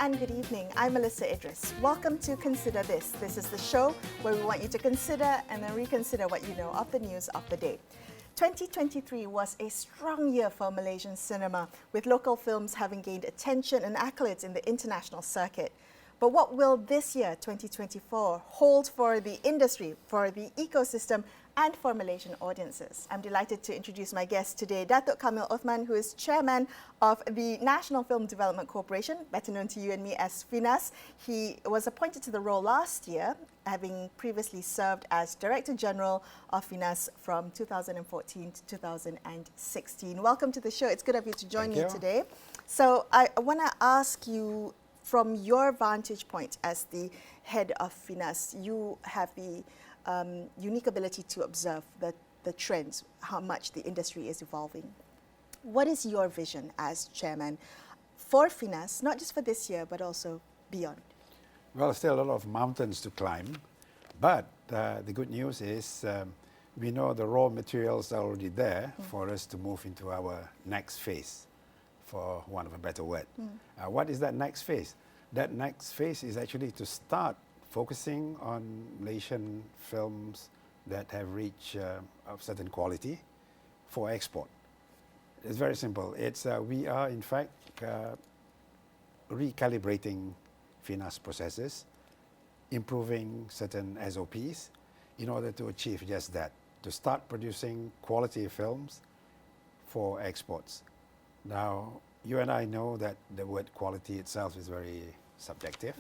and good evening. I'm Melisa Idris. Welcome to Consider This. This is the show where we want you to consider and then reconsider what you know of the news of the day. 2023 was a strong year for Malaysian cinema, with local films having gained attention and accolades in the international circuit. But what will this year, 2024, hold for the industry, for the ecosystem, and for Malaysian audiences? I'm delighted to introduce my guest today, Datuk Kamil Othman, who is chairman of the National Film Development Corporation, better known to you and me as FINAS. He was appointed to the role last year, having previously served as Director-General of FINAS from 2014 to 2016. Welcome to the show. It's good of you to join me today. So I want to ask you, from your vantage point as the head of FINAS, you have the unique ability to observe the trends, how much the industry is evolving. What is your vision as chairman for FINAS, not just for this year, but also beyond? Well, still a lot of mountains to climb, but the good news is we know the raw materials are already there for us to move into our next phase, for want of a better word. What is that next phase? That next phase is actually to start focusing on Malaysian films that have reached of certain quality for export. It's very simple. It's we are in fact recalibrating FINAS processes, improving certain SOPs in order to achieve just that, to start producing quality films for exports. Now, you and I know that the word quality itself is very subjective,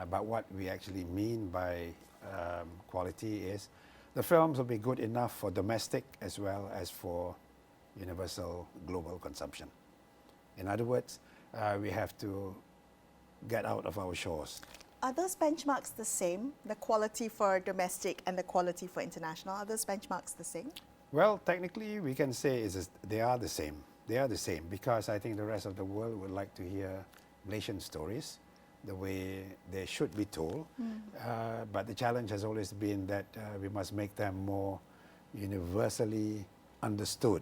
but what we actually mean by quality is the films will be good enough for domestic as well as for universal global consumption. In other words, we have to get out of our shores. Are those benchmarks the same, the quality for domestic and the quality for international? Are those benchmarks the same? Well, technically, we can say they are the same. They are the same because I think the rest of the world would like to hear Malaysian stories the way they should be told. But the challenge has always been that we must make them more universally understood.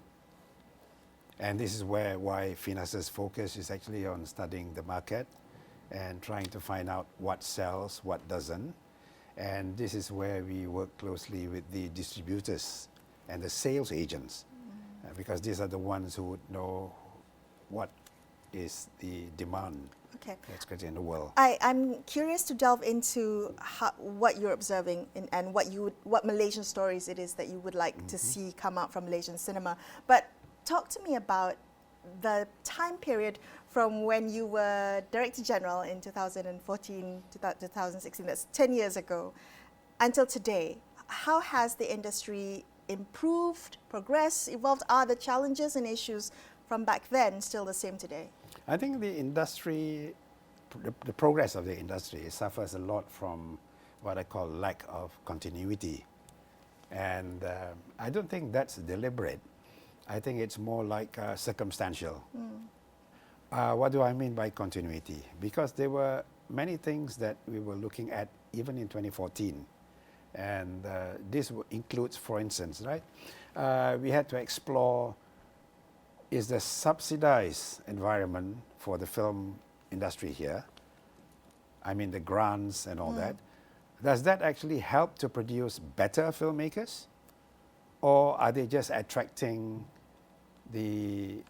And this is why FINAS's focus is actually on studying the market and trying to find out what sells, what doesn't. And this is where we work closely with the distributors and the sales agents, because these are the ones who would know what is the demand that's created in the world. I'm curious to delve into what you're observing and what Malaysian stories it is that you would like to see come out from Malaysian cinema. But talk to me about the time period from when you were Director General in 2014 to 2016, that's 10 years ago, until today. How has the industry improved, progressed, evolved? Are the challenges and issues from back then still the same today? I think the industry, the progress of the industry suffers a lot from what I call lack of continuity. And I don't think that's deliberate. I think it's more like circumstantial. What do I mean by continuity? Because there were many things that we were looking at even in 2014. And this includes, for instance, we had to explore, is the subsidized environment for the film industry here, I mean the grants and all that, does that actually help to produce better filmmakers? Or are they just attracting the,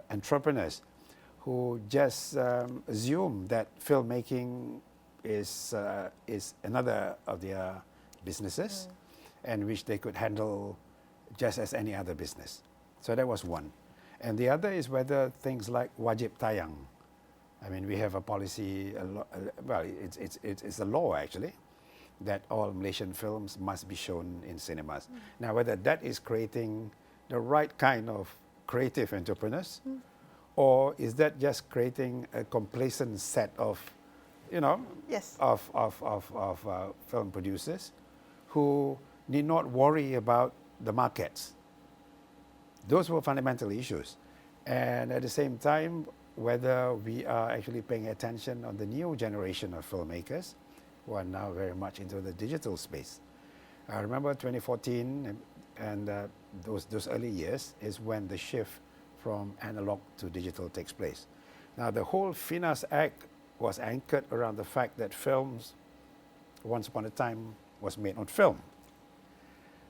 entrepreneurs who just assume that filmmaking is another of their businesses and which they could handle just as any other business? So that was one. And the other is whether things like wajib tayang. I mean, we have a policy, it's a law actually, that all Malaysian films must be shown in cinemas. Now, whether that is creating the right kind of creative entrepreneurs, or is that just creating a complacent set of, film producers who need not worry about the markets? Those were fundamental issues. And at the same time, whether we are actually paying attention on the new generation of filmmakers who are now very much into the digital space. I remember 2014 and those early years is when the shift from analog to digital takes place. Now, the whole FINAS Act was anchored around the fact that films, once upon a time, was made on film.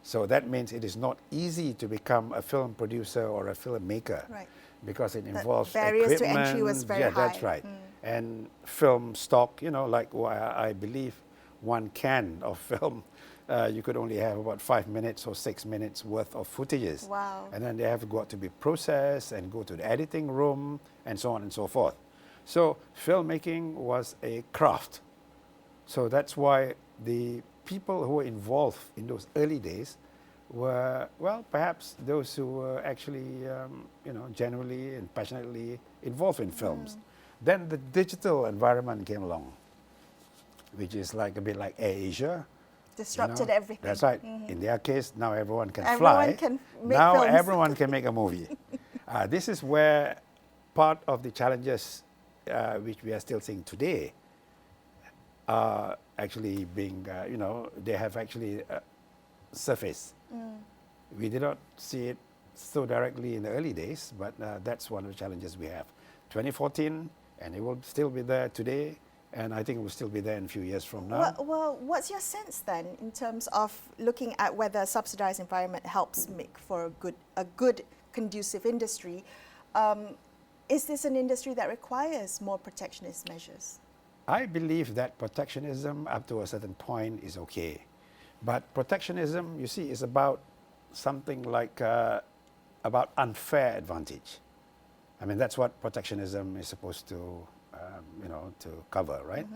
So that means it is not easy to become a film producer or a filmmaker, Right. because it The involves barriers to equipment. entry was very yeah, that's high. right. And film stock, you know, like I believe one can of film, you could only have about 5 minutes or 6 minutes worth of footages. Wow. And then they have got to be processed and go to the editing room and so on and so forth. So filmmaking was a craft. So that's why the people who were involved in those early days were, well, perhaps those who were actually, you know, genuinely and passionately involved in films. Then the digital environment came along, which is like a bit like AirAsia. Disrupted everything. That's right. In their case, now everyone can Everyone fly. can make now films. everyone can make a movie. This is where part of the challenges which we are still seeing today are actually being, you know, they have actually surfaced. We did not see it so directly in the early days, but that's one of the challenges we have. 2014, and it will still be there today, and I think it will still be there in a few years from now. Well, what's your sense then in terms of looking at whether a subsidized environment helps make for a good conducive industry? Is this an industry that requires more protectionist measures? I believe that protectionism up to a certain point is okay. But protectionism, you see, is about something like about unfair advantage. I mean, that's what protectionism is supposed to, you know, to cover, right?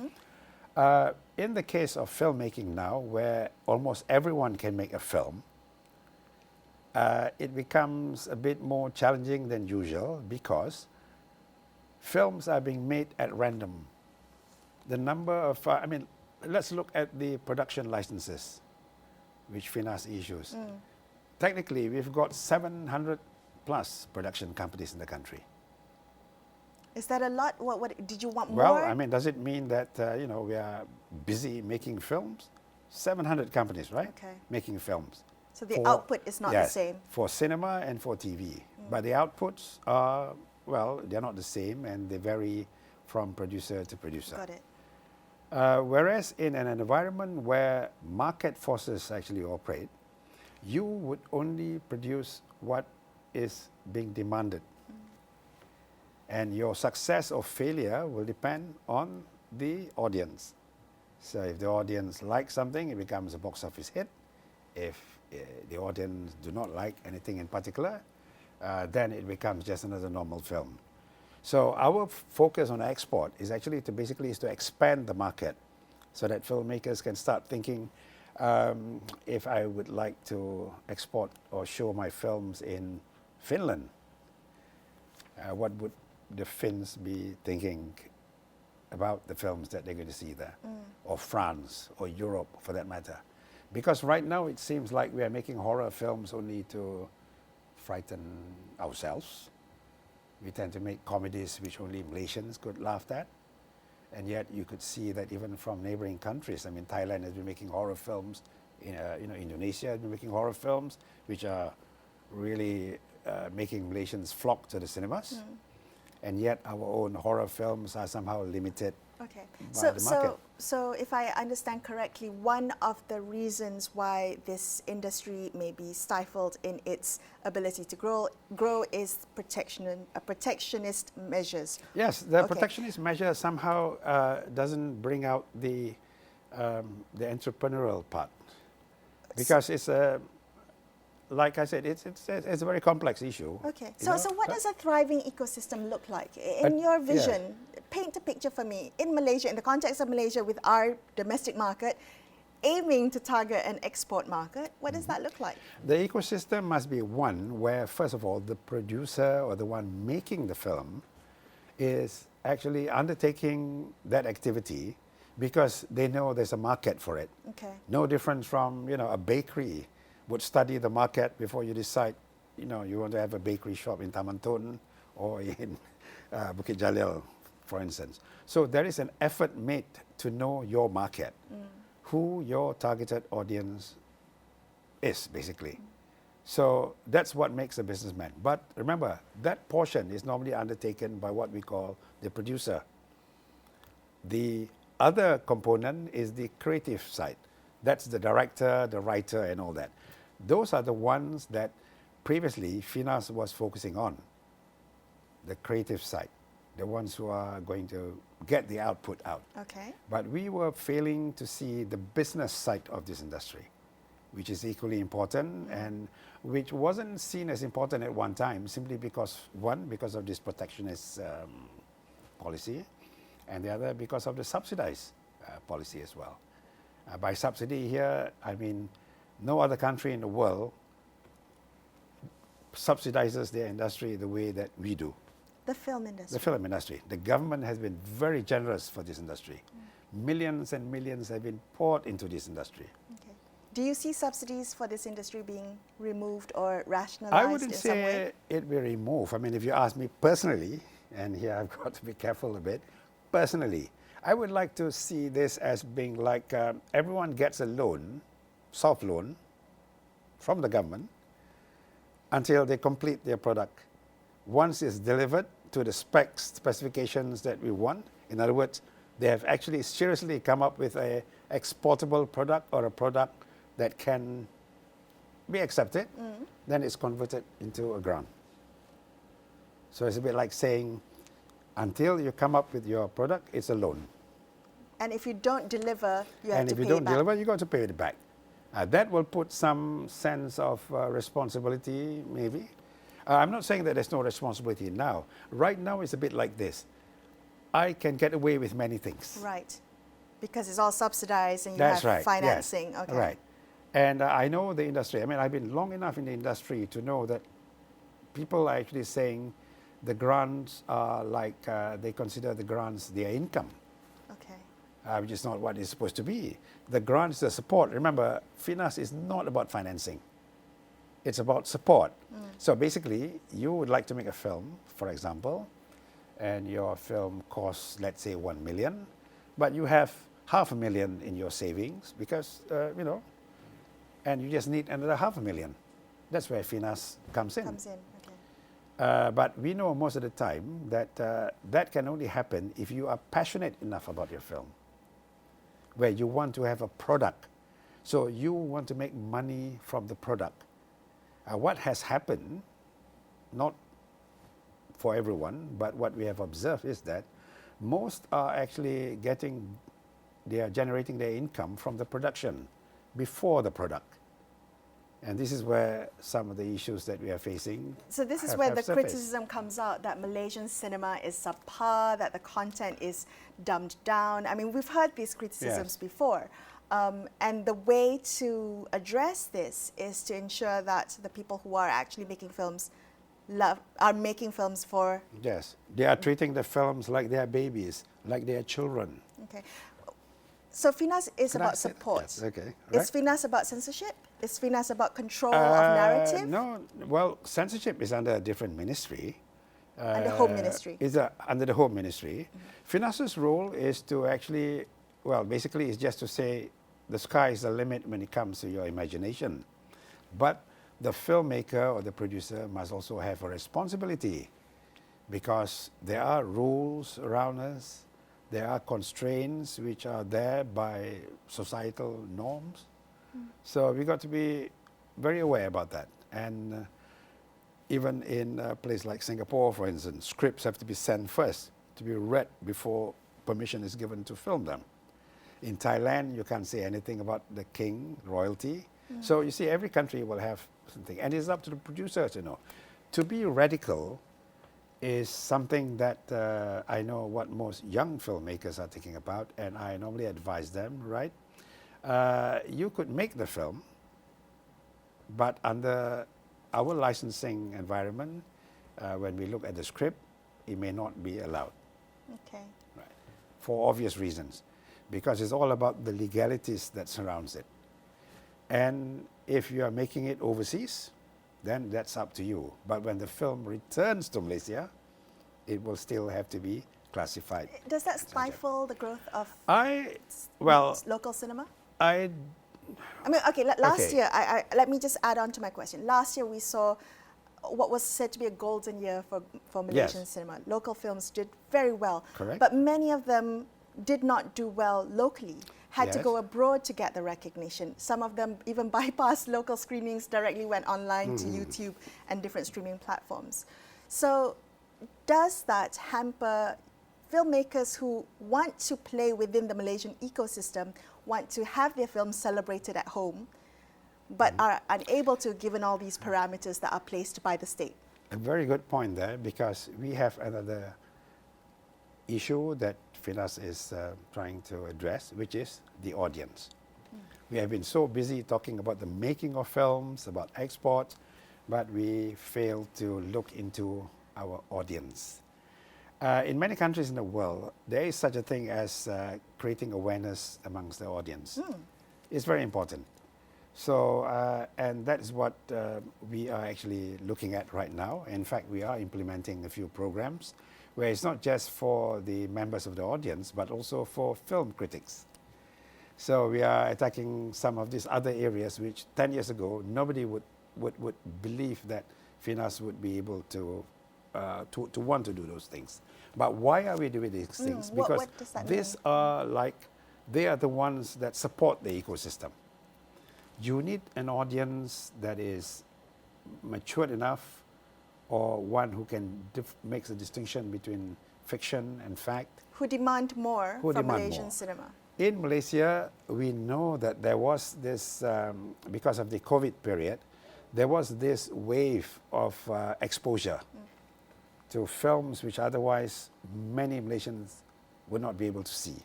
In the case of filmmaking now, where almost everyone can make a film, it becomes a bit more challenging than usual because films are being made at random. The number of, I mean, let's look at the production licenses which FINAS issues. Technically, we've got 700 plus production companies in the country. Is that a lot? What did you want Well, more? I mean, does it mean that, you know, we are busy making films? 700 companies, right? Okay. Making films. So the output is not the same. For cinema and for TV. But the outputs are, well, they're not the same and they vary from producer to producer. Got it. Whereas in an environment where market forces actually operate, you would only produce what is being demanded. And your success or failure will depend on the audience. So if the audience likes something, it becomes a box office hit. If the audience do not like anything in particular, then it becomes just another normal film. So our focus on export is actually to basically is to expand the market so that filmmakers can start thinking, if I would like to export or show my films in Finland, what would the Finns be thinking about the films that they're going to see there? Or France, or Europe for that matter. Because right now it seems like we are making horror films only to frighten ourselves. We tend to make comedies which only Malaysians could laugh at. And yet you could see that even from neighboring countries. I mean, Thailand has been making horror films. You know, Indonesia has been making horror films, which are really making Malaysians flock to the cinemas. And yet our own horror films are somehow limited Okay. by the market. So if I understand correctly, one of the reasons why this industry may be stifled in its ability to grow is protectionist measures. Yes, the Okay. protectionist measure somehow doesn't bring out the entrepreneurial part, because it's a, like I said, it's a very complex issue. Okay. you know. So what does a thriving ecosystem look like? In your vision, paint a picture for me. In Malaysia, in the context of Malaysia with our domestic market, aiming to target an export market, what does that look like? The ecosystem must be one where, first of all, the producer or the one making the film is actually undertaking that activity because they know there's a market for it. Okay. No different from, you know, a bakery would study the market before you decide, you know, you want to have a bakery shop in Taman Tun or in Bukit Jalil, for instance. So there is an effort made to know your market, who your targeted audience is, basically. So that's what makes a businessman. But remember, that portion is normally undertaken by what we call the producer. The other component is the creative side. That's the director, the writer, and all that. Those are the ones that previously FINAS was focusing on, the creative side, the ones who are going to get the output out. Okay. But we were failing to see the business side of this industry, which is equally important and which wasn't seen as important at one time simply because, one, because of this protectionist policy, and the other because of the subsidized policy as well. By subsidy here, I mean no other country in the world subsidizes their industry the way that we do. The film industry. The film industry. The government has been very generous for this industry. Millions and millions have been poured into this industry. Okay. Do you see subsidies for this industry being removed or rationalized I wouldn't in some way? say it will remove. I mean, if you ask me personally, and here I've got to be careful a bit, personally, I would like to see this as being like everyone gets a loan, soft loan, from the government until they complete their product. Once it's delivered to the specifications that we want, in other words, they have actually seriously come up with a exportable product or a product that can be accepted, then it's converted into a grant. So it's a bit like saying, until you come up with your product, it's a loan. And if you don't deliver, you have And to if pay you don't it back. deliver, you got to pay it back. That will put some sense of responsibility, maybe. I'm not saying that there's no responsibility now. Right now, it's a bit like this. I can get away with many things. Right. Because it's all subsidized and you That's have right. financing. Yes. Okay. Right. And I know the industry. I mean, I've been long enough in the industry to know that people are actually saying the grants are like, they consider the grants their income, Okay. which is not what it's supposed to be. The grants, the support. Remember, FINAS is not about financing. It's about support. So basically, you would like to make a film, for example, and your film costs, let's say, 1 million, but you have $500,000 in your savings because, you know, and you just need another $500,000. That's where FINAS comes in. Okay. But we know most of the time that that can only happen if you are passionate enough about your film, where you want to have a product. So you want to make money from the product. What has happened, not for everyone, but what we have observed is that most are actually they are generating their income from the production before the product. And this is where some of the issues that we are facing. So this is where the criticism comes out that Malaysian cinema is subpar, that the content is dumbed down. I mean, we've heard these criticisms before. And the way to address this is to ensure that the people who are actually making films are making films for... Yes, they are treating the films like they are babies, like they are children. Okay. So FINAS is about support. Yes, okay. Is FINAS about censorship? Is FINAS about control of narrative? No, well, censorship is under a different ministry. Under Home Ministry. Is under the Home Ministry. FINAS's role is to actually, well, basically it's just to say the sky is the limit when it comes to your imagination. But the filmmaker or the producer must also have a responsibility because there are rules around us, there are constraints which are there by societal norms. So we got to be very aware about that. And even in a place like Singapore, for instance, scripts have to be sent first to be read before permission is given to film them. In Thailand, you can't say anything about the king, royalty. So you see, every country will have something. And it's up to the producers, you know. To be radical is something that I know what most young filmmakers are thinking about, and I normally advise them, right? You could make the film, but under our licensing environment, when we look at the script, it may not be allowed. Okay. Right. For obvious reasons. Because it's all about the legalities that surrounds it. And if you are making it overseas, then that's up to you. But when the film returns to Malaysia, it will still have to be classified. Does that stifle the growth of Well, local cinema? I I mean, okay, last Okay. year, let me just add on to my question. Last year, we saw what was said to be a golden year for Malaysian Yes. cinema. Local films did very well. Correct. But many of them did not do well locally, had to Yes. go abroad to get the recognition. Some of them even bypassed local screenings, directly went online to YouTube and different streaming platforms. So does that hamper filmmakers who want to play within the Malaysian ecosystem, want to have their films celebrated at home, but are unable to given all these parameters that are placed by the state? A very good point there, because we have another issue that FINAS is trying to address, which is the audience. We have been so busy talking about the making of films, about export, but we fail to look into our audience. In many countries in the world, there is such a thing as creating awareness amongst the audience. It's very important. So, and that is what we are actually looking at right now. In fact, we are implementing a few programs where it's not just for the members of the audience, but also for film critics. So we are attacking some of these other areas which 10 years ago, nobody would believe that FINAS would be able to want to do those things. But why are we doing these things? Because what does that these mean? are like, they are the ones that support the ecosystem. You need an audience that is matured enough, or one who can makes a distinction between fiction and fact. Who demand more Who from demand Malaysian more. cinema? In Malaysia, we know that there was this, because of the COVID period, there was this wave of exposure to films which otherwise many Malaysians would not be able to see.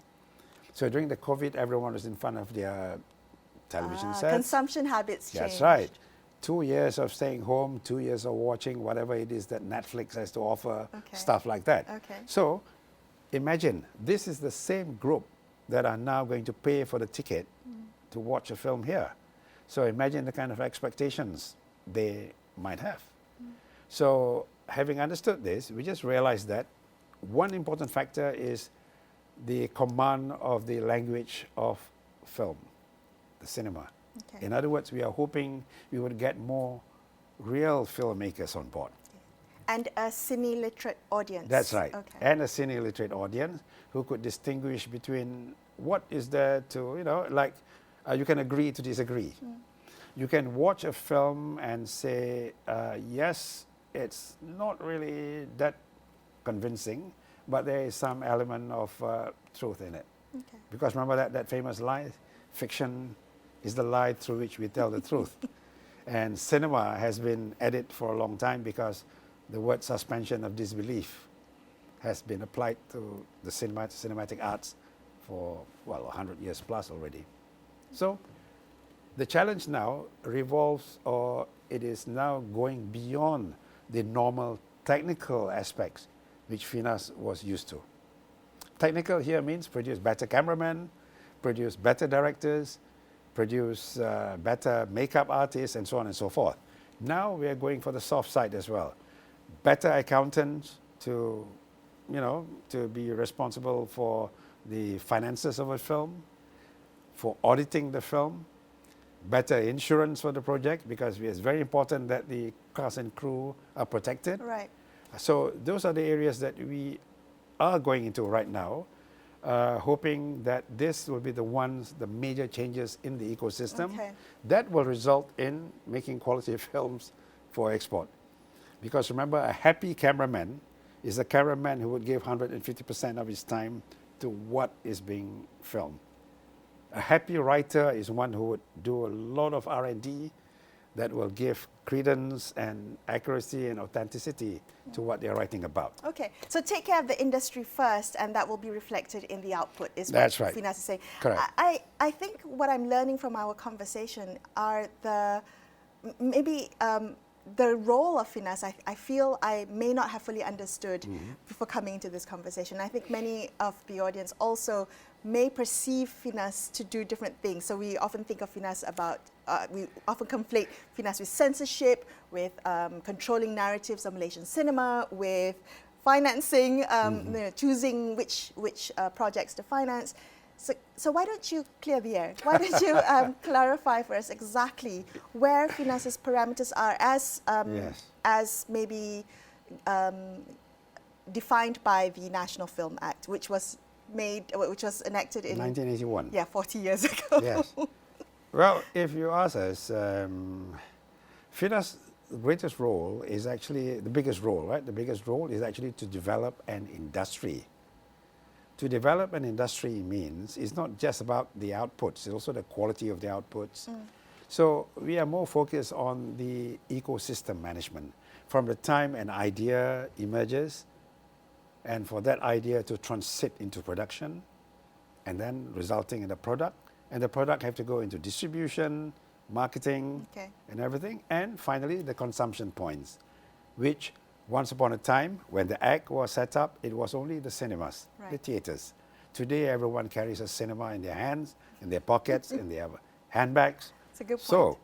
So during the COVID, everyone was in front of their television sets. Consumption habits changed. That's right. 2 years of staying home, 2 years of watching whatever it is that Netflix has to offer, Okay. stuff like that. Okay. So imagine, this is the same group that are now going to pay for the ticket to watch a film here. So imagine the kind of expectations they might have. So having understood this, we just realized that one important factor is the command of the language of film, the cinema. Okay. In other words, we are hoping we would get more real filmmakers on board. And a cine-literate audience. That's right. Okay. And a cine-literate audience who could distinguish between what is there to, like you can agree to disagree. You can watch a film and say, yes, it's not really that convincing, but there is some element of truth in it. Okay. Because remember that famous line, fiction is the lie through which we tell the truth. And cinema has been at it for a long time because the word suspension of disbelief has been applied to the cinematic arts for, 100 years plus already. So the challenge now revolves, or it is now going beyond the normal technical aspects which FINAS was used to. Technical here means produce better cameramen, produce better directors, produce better makeup artists, and so on and so forth. Now we are going for the soft side as well. Better accountants to be responsible for the finances of a film, for auditing the film, better insurance for the project, because it's very important that the cast and crew are protected. Right. So those are the areas that we are going into right now, hoping that this will be the major changes in the ecosystem Okay. that will result in making quality films for export. Because remember, a happy cameraman is a cameraman who would give 150% of his time to what is being filmed. A happy writer is one who would do a lot of R&D that will give credence and accuracy and authenticity to what they're writing about. Okay, so take care of the industry first, and that will be reflected in the output, is That's what right. FINAS is saying. Correct. I think what I'm learning from our conversation are the role of FINAS. I feel I may not have fully understood before coming into this conversation. I think many of the audience also may perceive FINAS to do different things. So we often think of FINAS we often conflate FINAS with censorship, with controlling narratives of Malaysian cinema, with financing, choosing which projects to finance. So why don't you clear the air? Why don't you clarify for us exactly where FINAS's parameters are as maybe defined by the National Film Act, which was enacted in 1981. Yeah, 40 years ago. Yes. Well, if you ask us, FINA's greatest role is actually the biggest role, right? The biggest role is actually to develop an industry. To develop an industry means it's not just about the outputs, it's also the quality of the outputs. So we are more focused on the ecosystem management. From the time an idea emerges, and for that idea to transit into production, and then resulting in a product, and the product have to go into distribution, marketing, and everything, and finally the consumption points, which once upon a time, when the Act was set up, it was only the cinemas, the theatres. Today, everyone carries a cinema in their hands, in their pockets, in their handbags. That's a good point. So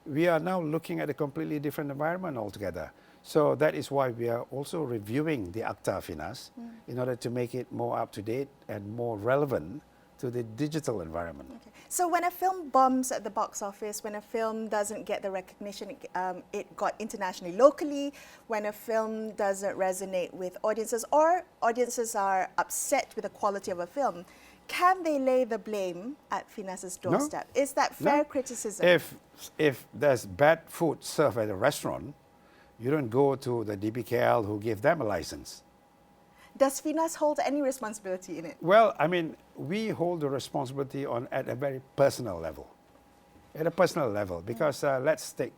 we are now looking at a completely different environment altogether. So that is why we are also reviewing the Acta FINAS in order to make it more up-to-date and more relevant to the digital environment. So when a film bombs at the box office, when a film doesn't get the recognition it got internationally, locally, when a film doesn't resonate with audiences, or audiences are upset with the quality of a film, can they lay the blame at FINAS's doorstep? No. Is that fair criticism? If there's bad food served at a restaurant, you don't go to the DBKL who gave them a license. Does FINAS hold any responsibility in it? Well, I mean, we hold the responsibility at a very personal level. At a personal level, because let's take,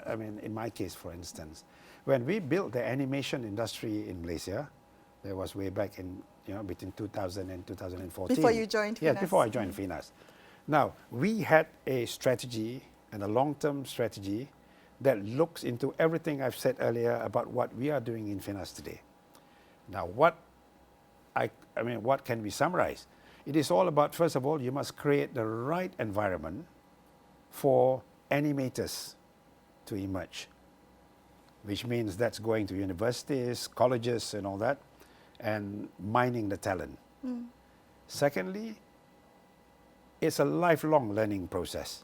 I mean, in my case, for instance, when we built the animation industry in Malaysia, that was way back in, between 2000 and 2014. Before you joined FINAS? Yes, before I joined FINAS. Now, we had a strategy and a long-term strategy that looks into everything I've said earlier about what we are doing in FINAS today. Now, what can we summarize? It is all about, first of all, you must create the right environment for animators to emerge, which means that's going to universities, colleges, and all that, and mining the talent. Secondly, it's a lifelong learning process.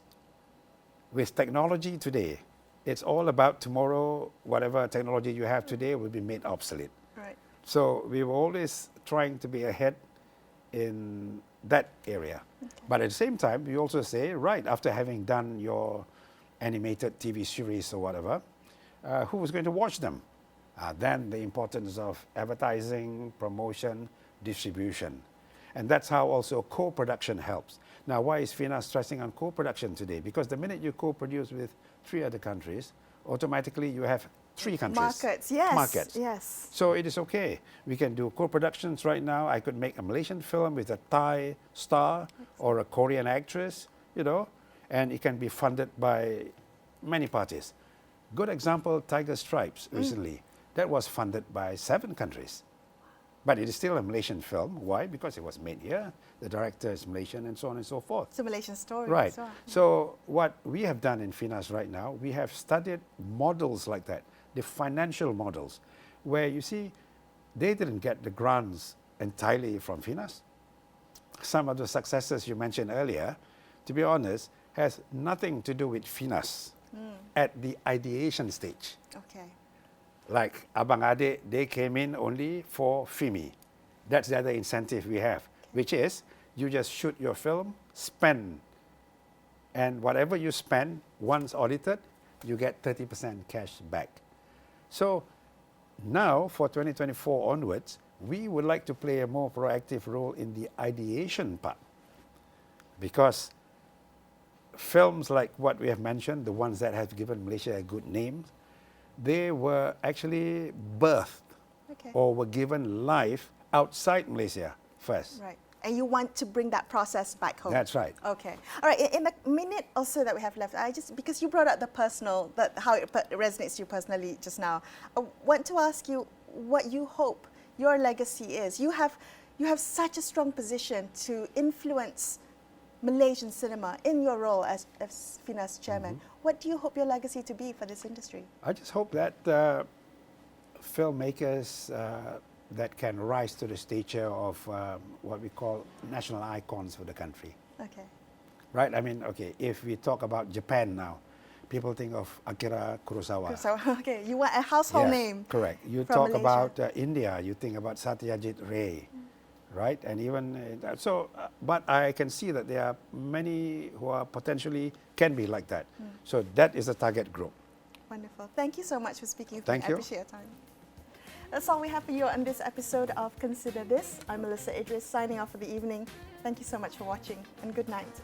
With technology today, it's all about tomorrow, whatever technology you have today will be made obsolete. Right. So we were always trying to be ahead in that area. But at the same time, we also say, right, after having done your animated TV series or whatever, who was going to watch them? Then the importance of advertising, promotion, distribution. And that's how also co-production helps. Now, why is FINAS stressing on co-production today? Because the minute you co-produce with 3 other countries, automatically you have 3 countries. Markets, yes. Markets. Yes. So it is okay. We can do co-productions right now. I could make a Malaysian film with a Thai star or a Korean actress, and it can be funded by many parties. Good example, Tiger Stripes recently. That was funded by 7 countries. But it is still a Malaysian film. Why? Because it was made here. The director is Malaysian and so on and so forth. It's a Malaysian story. Right. Well. So what we have done in FINAS right now, we have studied models like that, the financial models, where you see, they didn't get the grants entirely from FINAS. Some of the successes you mentioned earlier, to be honest, has nothing to do with FINAS at the ideation stage. Okay. Like Abang Ade, they came in only for FIMI. That's the other incentive we have, which is you just shoot your film, spend, and whatever you spend, once audited, you get 30% cash back. So now, for 2024 onwards, we would like to play a more proactive role in the ideation part. Because films like what we have mentioned, the ones that have given Malaysia a good name, they were actually birthed or were given life outside Malaysia first. Right. And you want to bring that process back home. That's right. Okay. All right. In the minute or so that we have left, because you brought up the personal, how it resonates to you personally just now, I want to ask you what you hope your legacy is. You have such a strong position to influence Malaysian cinema in your role as FINAS chairman. What do you hope your legacy to be for this industry? I just hope that filmmakers that can rise to the stature of what we call national icons for the country. Okay. Right? I mean, okay, if we talk about Japan now, people think of Akira Kurosawa. So, okay, you want a household Yes, name. correct. You from talk Malaysia. about India, you think about Satyajit Ray, right? And even but I can see that there are many who are potentially can be like that. So that is a target group. Wonderful. Thank you so much for speaking with Thank me. I you. appreciate your time. That's all we have for you on this episode of Consider This. I'm Melisa Idris, signing off for the evening. Thank you so much for watching, and good night.